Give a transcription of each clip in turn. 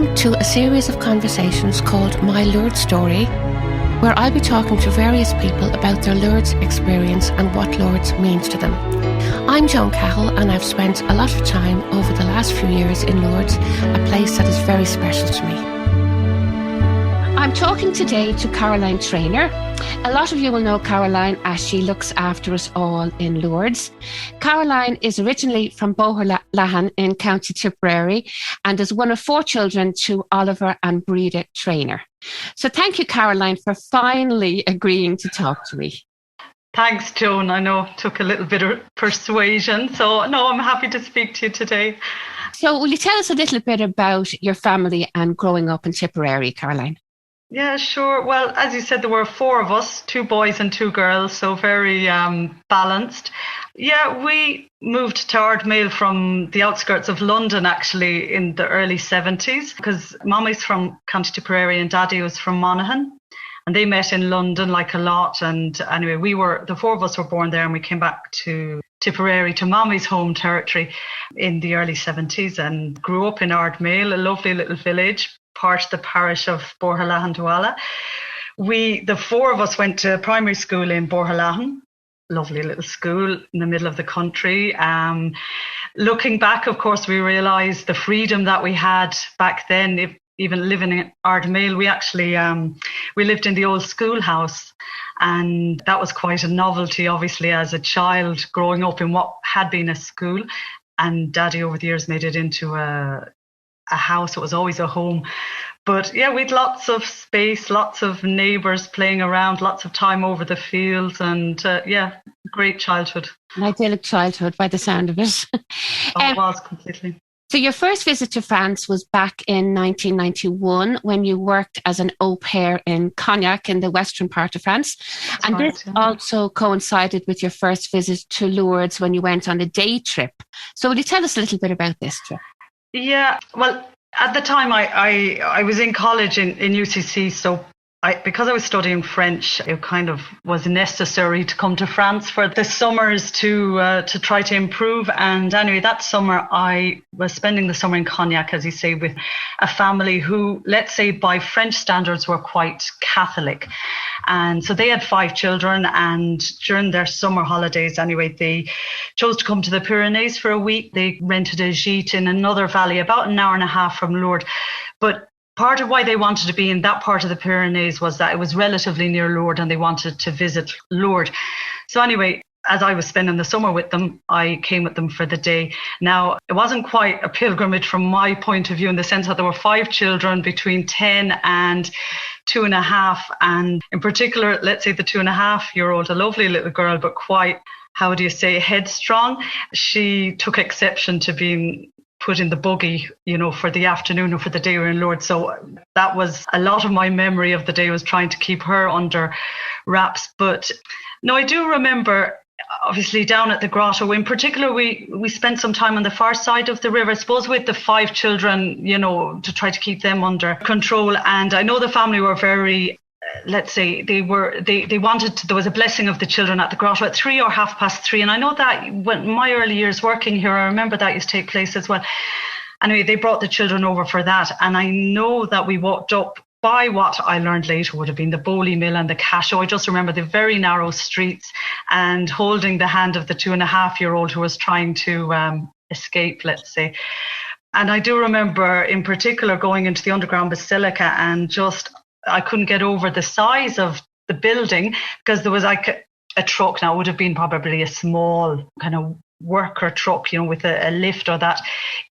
Welcome to a series of conversations called My Lourdes Story, where I'll be talking to various people about their Lourdes experience and what Lourdes means to them. I'm Joan Cahill, and I've spent a lot of time over the last few years in Lourdes, a place that is very special to me. I'm talking today to Caroline Trainor. A lot of you will know Caroline as she looks after us all in Lourdes. Caroline is originally from Boherlahan in County Tipperary and is one of 4 children to Oliver and Breda Trainor. So thank you, Caroline, for finally agreeing to talk to me. Thanks, Joan. I know it took a little bit of persuasion. So, no, I'm happy to speak to you today. So will you tell us a little bit about your family and growing up in Tipperary, Caroline? Yeah, sure. Well, as you said, there were 4 of us, 2 boys and 2 girls, so very balanced. Yeah, we moved to Ardmale from the outskirts of London, actually, in the early 70s, because Mommy's from County Tipperary and Daddy was from Monaghan. And they met in London, like a lot. And anyway, the 4 of us were born there, and we came back to Tipperary, to Mommy's home territory in the early 70s, and grew up in Ardmale, a lovely little village, part of the parish of Boherlahan Douala. The 4 of us went to primary school in Boherlahan, lovely little school in the middle of the country. Looking back, of course, we realised the freedom that we had back then. Even living in Ardmale, we actually we lived in the old schoolhouse, and that was quite a novelty, obviously, as a child growing up in what had been a school. And Daddy over the years made it into a house. It was always a home. But yeah, we'd lots of space, lots of neighbours playing around, lots of time over the fields, and great childhood. An idyllic childhood by the sound of it. It was completely. So your first visit to France was back in 1991 when you worked as an au pair in Cognac in the western part of France. That's and right, this yeah. also coincided with your first visit to Lourdes when you went on a day trip. So will you tell us a little bit about this trip? Yeah, well, at the time I was in college in UCC, so because I was studying French, it kind of was necessary to come to France for the summers to try to improve. And anyway, that summer I was spending the summer in Cognac, as you say, with a family who, let's say, by French standards, were quite Catholic. And so they had 5 children, and during their summer holidays, anyway, they chose to come to the Pyrenees for a week. They rented a gîte in another valley, about an hour and a half from Lourdes. But part of why they wanted to be in that part of the Pyrenees was that it was relatively near Lourdes, and they wanted to visit Lourdes. So anyway, as I was spending the summer with them, I came with them for the day. Now, it wasn't quite a pilgrimage from my point of view, in the sense that there were 5 children between 10 and 2.5. And in particular, let's say the 2.5-year-old, a lovely little girl, but quite, how do you say, headstrong. She took exception to being put in the buggy, for the afternoon or for the day we were in Lourdes. So that was a lot of my memory of the day, was trying to keep her under wraps. But no, I do remember, obviously, down at the grotto, in particular, we spent some time on the far side of the river, I suppose, with the 5 children, to try to keep them under control. And I know the family were very, let's say, they wanted to, there was a blessing of the children at the grotto at 3 or 3:30. And I know that when my early years working here, I remember that used to take place as well. Anyway, they brought the children over for that. And I know that we walked up by what I learned later would have been the Bowley Mill and the Casho. I just remember the very narrow streets, and holding the hand of the 2.5-year-old who was trying to escape, let's say. And I do remember in particular going into the underground basilica, and just, I couldn't get over the size of the building, because there was like a truck. Now, it would have been probably a small kind of worker truck, with a lift or that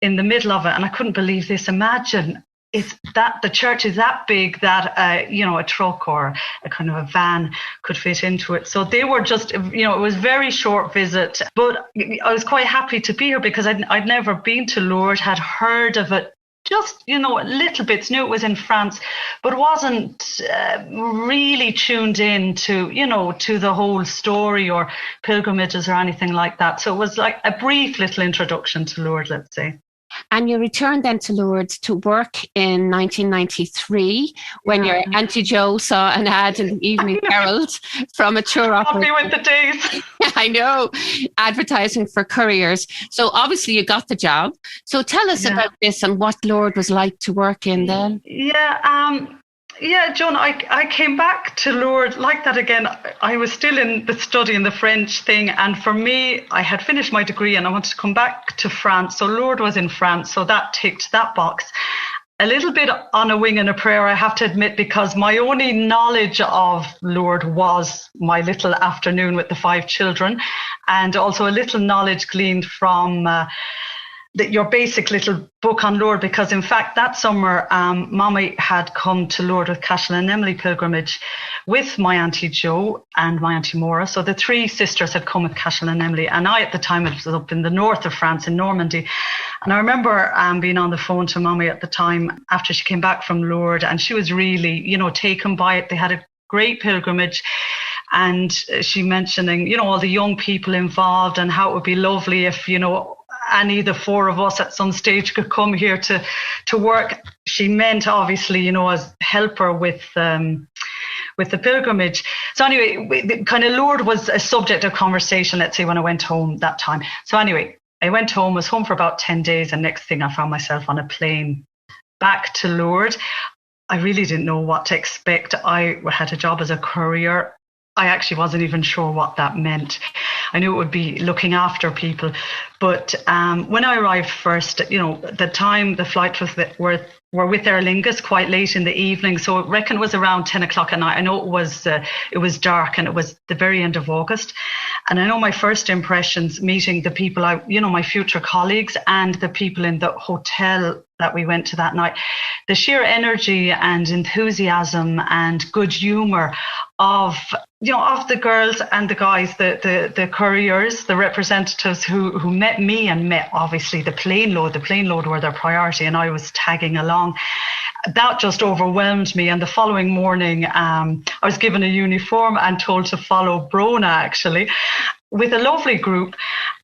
in the middle of it. And I couldn't believe this. Imagine the church is that big that, a truck or a kind of a van could fit into it. So they were just, it was a very short visit. But I was quite happy to be here, because I'd never been to Lourdes, had heard of it just, little bits, knew it was in France, but wasn't really tuned in to, to the whole story or pilgrimages or anything like that. So it was like a brief little introduction to Lourdes, let's say. And you returned then to Lourdes to work in 1993 when your Auntie Jo saw an ad in the Evening Herald from a tour operator. Happy with the days. I know, advertising for couriers. So obviously you got the job. So tell us about this and what Lourdes was like to work in then. Yeah, Joan, I came back to Lourdes like that again. I was still studying the French thing. And for me, I had finished my degree and I wanted to come back to France. So Lourdes was in France. So that ticked that box. A little bit on a wing and a prayer, I have to admit, because my only knowledge of Lourdes was my little afternoon with the 5 children, and also a little knowledge gleaned from your basic little book on Lourdes, because in fact that summer Mommy had come to Lourdes with Cashel and Emily pilgrimage with my Auntie Jo and my Auntie Maura. So the 3 sisters had come with Cashel and Emily, and I at the time was up in the north of France in Normandy. And I remember being on the phone to Mommy at the time after she came back from Lourdes, and she was really, taken by it. They had a great pilgrimage. And she mentioning, all the young people involved and how it would be lovely if, any of the 4 of us at some stage could come here to work. She meant obviously, as helper with the pilgrimage. So anyway, kind of Lourdes was a subject of conversation, let's say, when I went home that time. So anyway, I went home, was home for about 10 days, and next thing I found myself on a plane back to Lourdes. I really didn't know what to expect. I had a job as a courier. I actually wasn't even sure what that meant. I knew it would be looking after people. But when I arrived first, the time the flight was were with Aer Lingus quite late in the evening. So I reckon it was around 10 o'clock at night. I know it was dark, and it was the very end of August. And I know my first impressions meeting the people, my future colleagues and the people in the hotel that we went to that night, the sheer energy and enthusiasm and good humour of the girls and the guys, the couriers, the representatives who met me and met obviously the plane load. The plane load were their priority, and I was tagging along. That just overwhelmed me. And the following morning, I was given a uniform and told to follow Brona, actually, with a lovely group.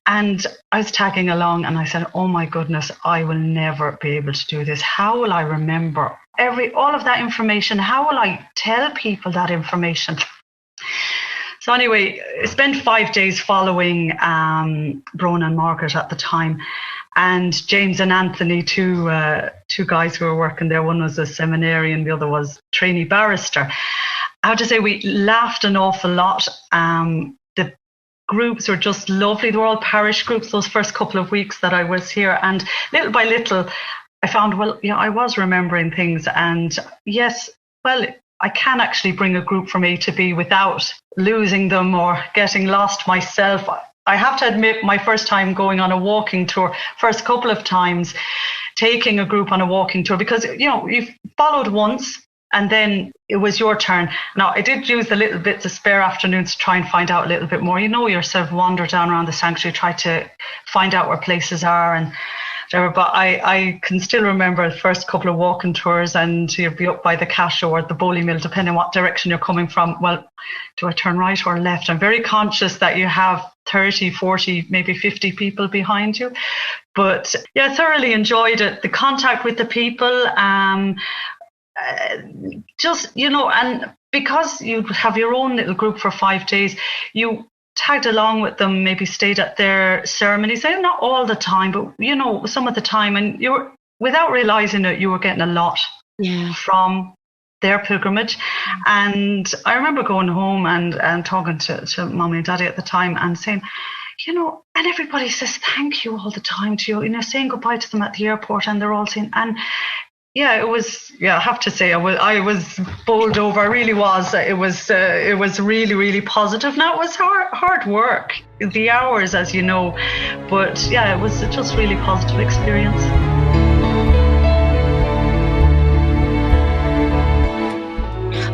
And I was tagging along, and I said, oh my goodness, I will never be able to do this. How will I remember all of that information? How will I tell people that information? So anyway, I spent 5 days following Brona and Margaret at the time, and James and Anthony, two guys who were working there. One was a seminarian, the other was trainee barrister. I have to say, we laughed an awful lot. The groups were just lovely. They were all parish groups those first couple of weeks that I was here, and little by little I found, I was remembering things. And yes, I can actually bring a group from A to B without losing them or getting lost myself. I have to admit, my first time going on a walking tour, first couple of times taking a group on a walking tour, because, you've followed once and then it was your turn. Now, I did use the little bits of spare afternoons to try and find out a little bit more. Yourself, wander down around the sanctuary, try to find out where places are and whatever. But I can still remember the first couple of walking tours, and you'd be up by the Cash or the Bowley Mill, depending on what direction you're coming from. Well, do I turn right or left? I'm very conscious that you have 30, 40, maybe 50 people behind you. But yeah, thoroughly enjoyed it. The contact with the people, and because you have your own little group for 5 days, you tagged along with them, maybe stayed at their ceremonies. Not all the time, but some of the time, and you were, without realizing it, you were getting a lot from their pilgrimage. And I remember going home and talking to Mommy and Daddy at the time and saying, and everybody says thank you all the time to you, saying goodbye to them at the airport, and they're all saying, and yeah, it was. Yeah, I have to say, I was bowled over. I really was. It was really, really positive. Now, it was hard work, the hours, as you know, but yeah, it was just really positive experience.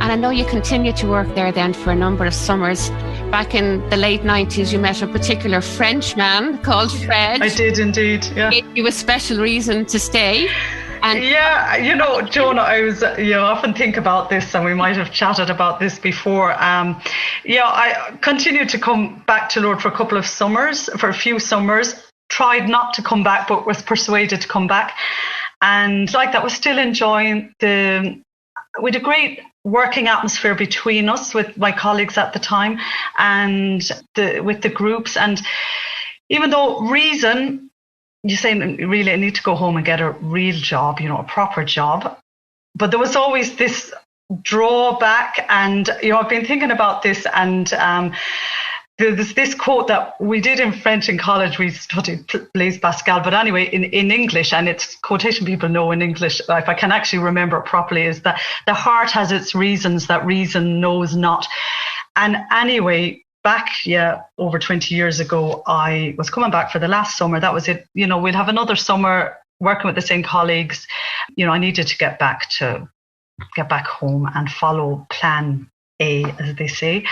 And I know you continued to work there then for a number of summers. Back in the late 90s, you met a particular Frenchman called Fred. I did indeed. Yeah. Gave you a special reason to stay. And Joan, I was, often think about this, and we might have chatted about this before. I continued to come back to Lourdes for a few summers, tried not to come back, but was persuaded to come back. And like that, was still enjoying with a great working atmosphere between us, with my colleagues at the time, and with the groups. And even though reason, you say, really, I need to go home and get a real job, a proper job. But there was always this drawback. And, I've been thinking about this, and there's this quote that we did in French in college. We studied Blaise Pascal, but anyway, in English, and it's quotation people know in English, if I can actually remember it properly, is that the heart has its reasons that reason knows not. And anyway, back, over 20 years ago, I was coming back for the last summer. That was it. We'll have another summer working with the same colleagues. I needed to get back home and follow plan A, as they say.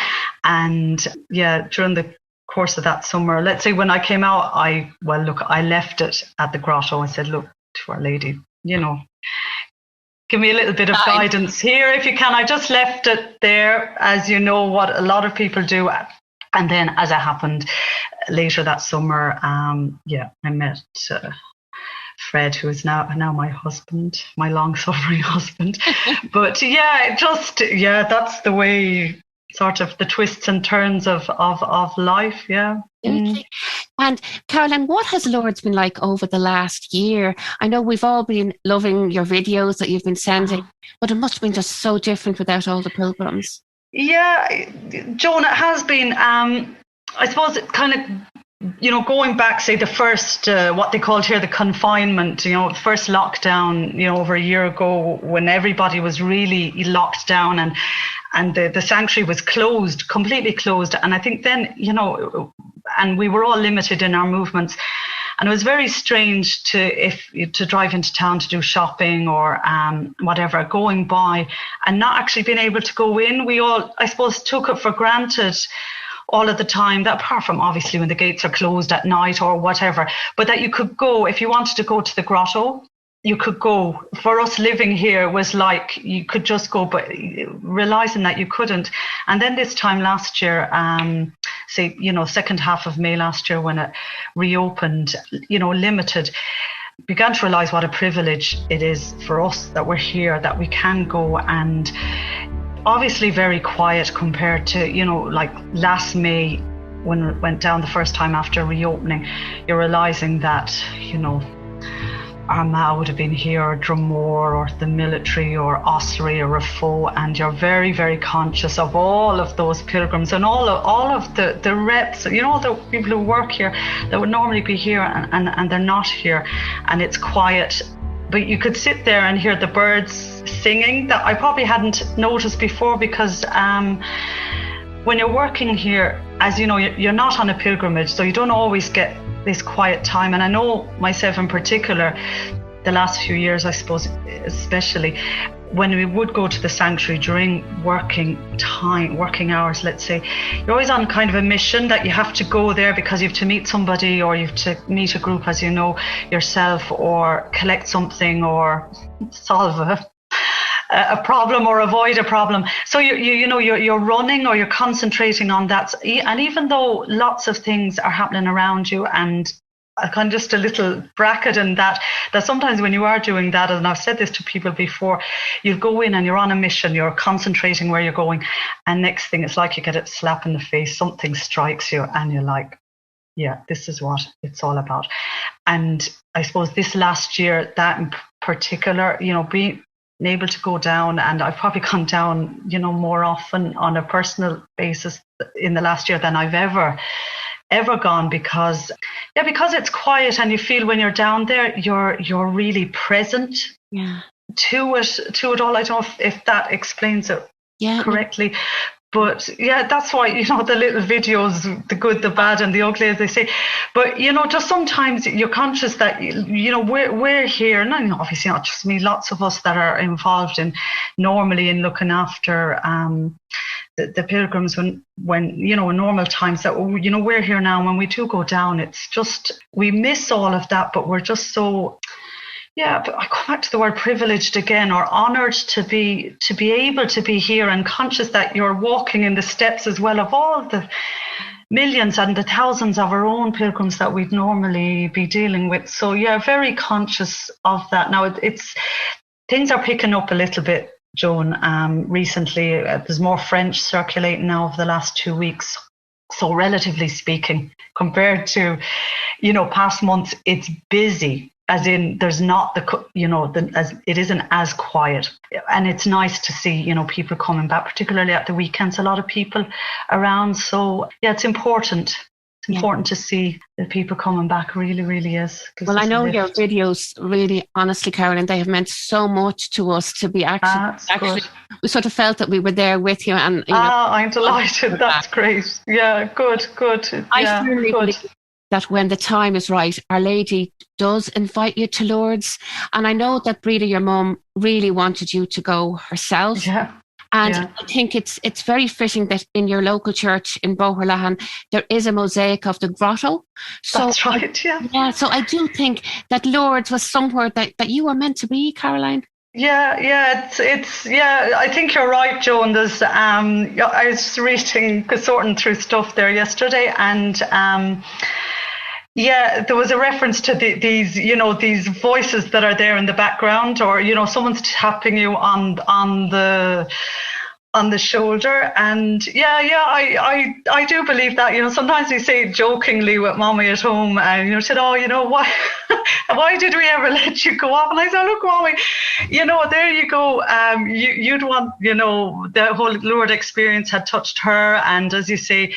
And during the course of that summer, let's say when I came out, I left it at the grotto. I said, look, to Our Lady, give me a little bit of guidance here if you can. I just left it there, as you know, what a lot of people do. And then, as it happened later that summer, I met Fred, who is now my husband, my long-suffering husband. But that's the way, sort of the twists and turns of life. And Caroline, what has Lourdes been like over the last year? I know we've all been loving your videos that you've been sending, but it must have been just so different without all the pilgrims. Yeah, Joan, it has been, I suppose, it kind of, going back, say, the first, what they called here the confinement, the first lockdown, over a year ago, when everybody was really locked down and the sanctuary was closed, completely closed. And I think then, and we were all limited in our movements. And it was very strange to drive into town to do shopping or whatever, going by and not actually being able to go in. We all, I suppose, took it for granted all of the time, that apart from obviously when the gates are closed at night or whatever, but that you could go, if you wanted to go to the grotto, you could go. For us living here was like you could just go, but realizing that you couldn't. And then this time last year, second half of May last year, when it reopened, limited, began to realize what a privilege it is for us that we're here, that we can go. And obviously very quiet compared to, like last May when it went down the first time after reopening. You're realizing that, Armagh would have been here, or Drumore, or the military, or Ossory, or Rafo, and you're very, very conscious of all of those pilgrims and all of the reps, the people who work here that would normally be here and they're not here, and it's quiet. But you could sit there and hear the birds singing that I probably hadn't noticed before, because when you're working here, as you know, you're not on a pilgrimage, so you don't always get this quiet time. And I know myself in particular, the last few years, I suppose, especially when we would go to the sanctuary during working hours, let's say, you're always on kind of a mission that you have to go there because you have to meet somebody, or you have to meet a group, as you know, yourself, or collect something, or solve a problem or avoid a problem. So you're running, or you're concentrating on that. And even though lots of things are happening around you, and kind of just a little bracket in that sometimes when you are doing that, and I've said this to people before, you go in and you're on a mission, you're concentrating where you're going, and next thing it's like you get a slap in the face, something strikes you, and you're like, yeah, this is what it's all about. And I suppose this last year, that in particular, being able to go down, and I've probably gone down, more often on a personal basis in the last year than I've ever gone, because it's quiet, and you feel when you're down there, you're really present to it all. I don't know if that explains it correctly. But that's why, the little videos, the good, the bad, and the ugly, as they say. But, just sometimes you're conscious that, we're here, and obviously not just me, lots of us that are involved normally in looking after the pilgrims when in normal times, that, we're here now. When we do go down, it's just, we miss all of that, but we're just so... Yeah, but I come back to the word privileged again, or honoured to be able to be here, and conscious that you're walking in the steps as well of all the millions and the thousands of our own pilgrims that we'd normally be dealing with. So yeah, very conscious of that. Now it's things are picking up a little bit, Joan. Recently, there's more French circulating now over the last 2 weeks. So relatively speaking, compared to, past months, it's busy. As in, there's not it isn't as quiet, and it's nice to see, people coming back, particularly at the weekends. A lot of people around, so yeah, it's important. It's important to see the people coming back. Really, really is. Well, I know your videos, really, honestly, Caroline, they have meant so much to us to be actually. We sort of felt that we were there with you, and I'm delighted. That's great. Yeah, good. I firmly believe that when the time is right, Our Lady does invite you to Lourdes. And I know that Breda, your mum, really wanted you to go herself. Yeah. And I think it's very fitting that in your local church in Boherlahan, there is a mosaic of the grotto. So, that's right, yeah. Yeah, so I do think that Lourdes was somewhere that you were meant to be, Caroline. Yeah, it's I think you're right, Joan. There's I was sorting through stuff there yesterday, and there was a reference to these voices that are there in the background, or someone's tapping you on the shoulder, and I do believe that. Sometimes we say it jokingly with Mommy at home, and said, why did we ever let you go off? And I said, look, Mommy, there you go. You'd want, the whole Lourdes experience had touched her, and as you say,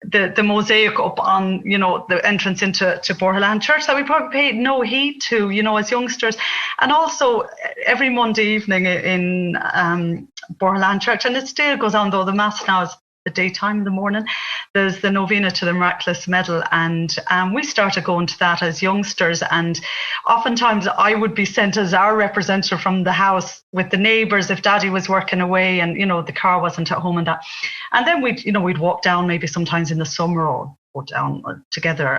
the mosaic up on, the entrance into Boherlahan Church that we probably paid no heed to, as youngsters. And also every Monday evening in Boherlahan Church, and it still goes on, though the Mass now is the daytime in the morning, there's the novena to the Miraculous Medal, and we started going to that as youngsters, and oftentimes I would be sent as our representative from the house with the neighbours if Daddy was working away and the car wasn't at home, and that, and then we'd walk down maybe sometimes in the summer, or go down together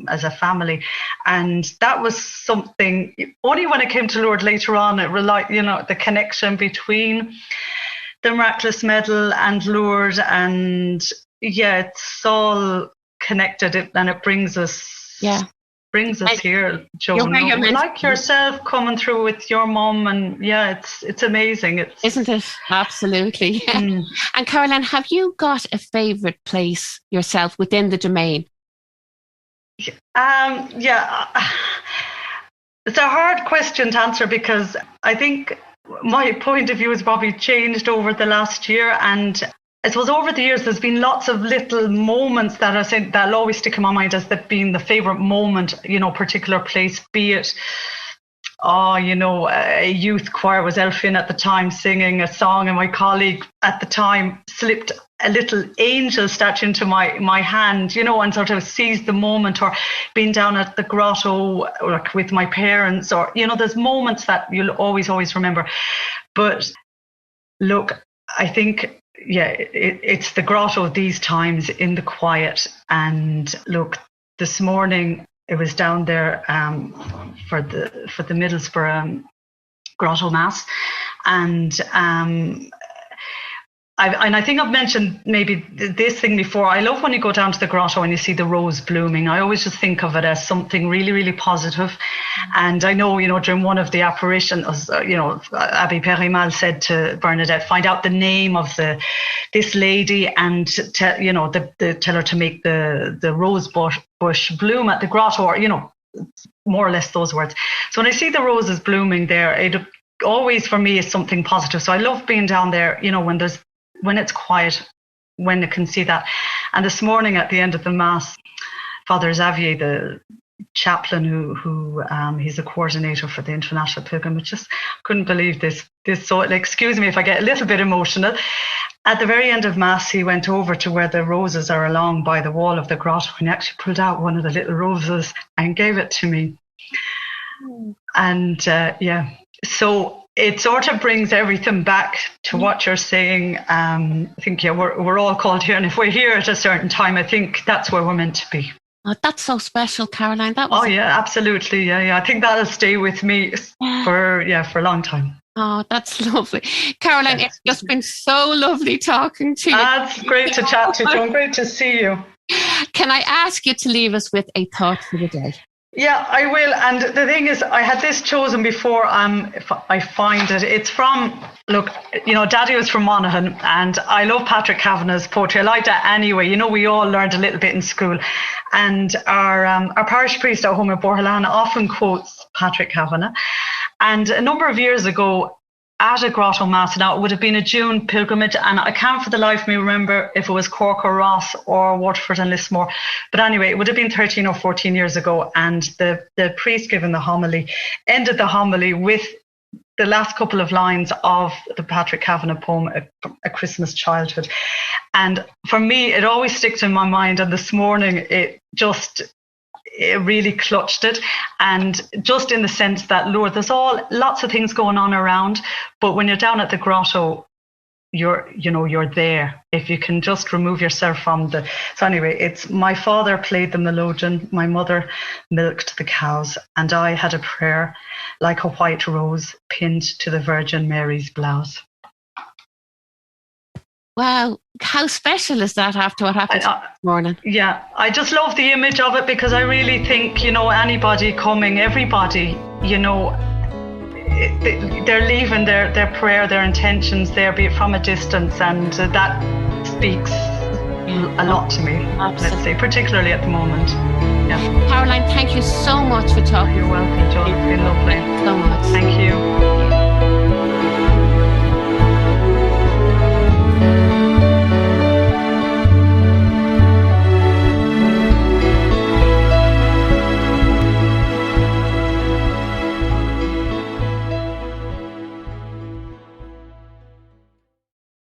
as a family. And that was something, only when it came to Lourdes later on, it relied, the connection between the Miraculous Medal and Lourdes, and it's all connected, and it brings us here, Joan. Like yourself coming through with your mum, and it's amazing. Isn't it? Absolutely. And Caroline, have you got a favourite place yourself within the domain? It's a hard question to answer, because I think my point of view has probably changed over the last year, and I suppose over the years there's been lots of little moments that I said that'll always stick in my mind as that being the favourite moment, particular place, be it a youth choir was Elfin at the time singing a song, and my colleague at the time slipped a little angel statue into my hand, and sort of seized the moment, or being down at the grotto with my parents, or, there's moments that you'll always remember. But look, I think, it's the grotto these times in the quiet. And look, this morning it was down there for the Middlesbrough Grotto Mass, and I think I've mentioned maybe this thing before. I love when you go down to the grotto and you see the rose blooming. I always just think of it as something really, really positive. And I know, during one of the apparitions, Abbe Perimal said to Bernadette, find out the name of this lady and tell her to make the rose bush bloom at the grotto, or, more or less those words. So when I see the roses blooming there, it always for me is something positive. So I love being down there, when it's quiet, when I can see that. And this morning at the end of the Mass, Father Xavier, the chaplain who he's a coordinator for the International Pilgrimage, just couldn't believe this. So excuse me if I get a little bit emotional. At the very end of Mass, he went over to where the roses are along by the wall of the grotto, and he actually pulled out one of the little roses and gave it to me. And so it sort of brings everything back to what you're saying. I think, we're all called here, and if we're here at a certain time, I think that's where we're meant to be. Oh, that's so special, Caroline. Absolutely. Yeah. I think that'll stay with me for a long time. Oh, that's lovely. Caroline, it's just been so lovely talking to you. That's great to chat to you, Joan. Great to see you. Can I ask you to leave us with a thought for the day? Yeah, I will. And the thing is, I had this chosen before if I find it. It's from, look, Daddy was from Monaghan, and I love Patrick Kavanagh's poetry. I like that anyway. We all learned a little bit in school. And our parish priest at home in Borhalana often quotes Patrick Kavanagh. And a number of years ago, at a grotto mass, now it would have been a June pilgrimage, and I can't for the life of me remember if it was Cork or Ross or Waterford and Lismore, but anyway, it would have been 13 or 14 years ago, and the priest giving the homily ended the homily with the last couple of lines of the Patrick Kavanagh poem, A Christmas Childhood. And for me, it always sticks in my mind, and this morning it really clutched it. And just in the sense that, Lord, there's lots of things going on around, but when you're down at the grotto, you're there. If you can just remove yourself from so anyway, it's my father played the melodeon, my mother milked the cows, and I had a prayer like a white rose pinned to the Virgin Mary's blouse. Wow, how special is that after what happened this morning? Yeah, I just love the image of it, because I really think, anybody coming, everybody, they're leaving their prayer, their intentions there, be it from a distance, and that speaks a lot to me, Absolutely. Let's say, particularly at the moment. Yeah. Caroline, thank you so much for talking. You're welcome, John. It's been lovely. Thank you so much. Thank you.